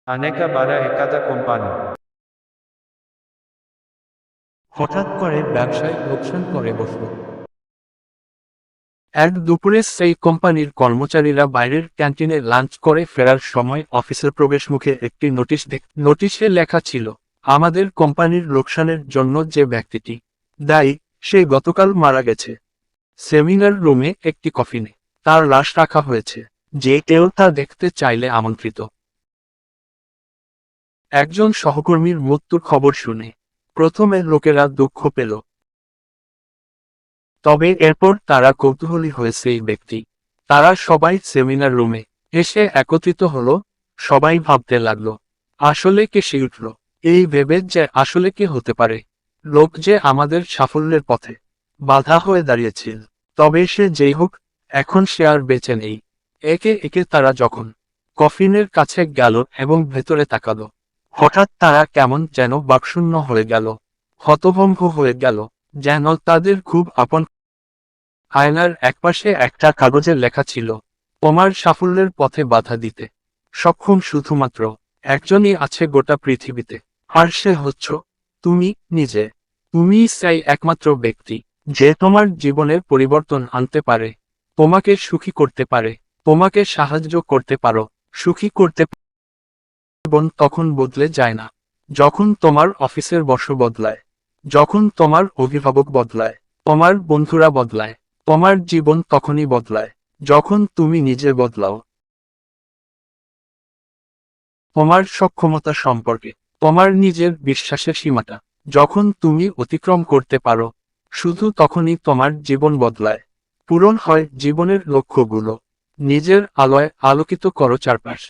अनेका बारा एखादा কোম্পানি হঠাৎ করে ব্যবসায় লোকসান করে বসল। এক দুপুরে সেই কোম্পানির কর্মচারীরা বাইরের ক্যান্টিনে লাঞ্চ করে ফেরার সময় অফিসের প্রবেশমুখে একটি নোটিশে লেখা ছিল, আমাদের কোম্পানির লোকসানের জন্য যে ব্যক্তিটি দায়ী সে গতকাল মারা গেছে। সেমিনার রুমে একটি কফিনে তার লাশ রাখা হয়েছে, যে কেউ তা দেখতে চাইলে আমন্ত্রিত। একজন সহকর্মীর মৃত্যুর খবর শুনে প্রথমে লোকেরা দুঃখ পেল, তবে এরপর তারা কৌতূহলী হয়ে সেই ব্যক্তি। তারা সবাই সেমিনার রুমে এসে একত্রিত হলো। সবাই ভাবতে লাগলো, আসলে কে সে উঠল, এই ভেবে যে আসলে কে হতে পারে লোক যে আমাদের সাফল্যের পথে বাধা হয়ে দাঁড়িয়েছিল। তবে সে যেই হোক, এখন সে আর বেঁচে নেই। একে একে তারা যখন কফিনের কাছে গেল এবং ভেতরে তাকালো, হঠাৎ তারা কেমন যেন বাকশূন্য হয়ে গেল, হতভম্ব হয়ে গেল, যেন তাদের খুব আপন। আয়নার একপাশে একটা কাগজে লেখা ছিল, তোমার সাফল্যের পথে বাধা দিতে সক্ষম শুধুমাত্র একজনই আছে গোটা পৃথিবীতে, আর সে হচ্ছ তুমি নিজে। তুমি সেই একমাত্র ব্যক্তি যে তোমার জীবনের পরিবর্তন আনতে পারে, তোমাকে সুখী করতে পারে, তোমাকে সাহায্য করতে পারো, সুখী করতে। জীবন তখন বদলে যায় না যখন তোমার অফিসের বস বদলায়, যখন তোমার অভিভাবক বদলায়, তোমার বন্ধুরা বদলায়। তোমার জীবন তখনই বদলায় যখন তুমি নিজে বদলাও। তোমার সক্ষমতা সম্পর্কে তোমার নিজের বিশ্বাসের সীমাটা যখন তুমি অতিক্রম করতে পারো, শুধু তখনই তোমার জীবন বদলায়, পূরণ হয় জীবনের লক্ষ্যগুলো। নিজের আলোয় আলোকিত করো চারপাশ।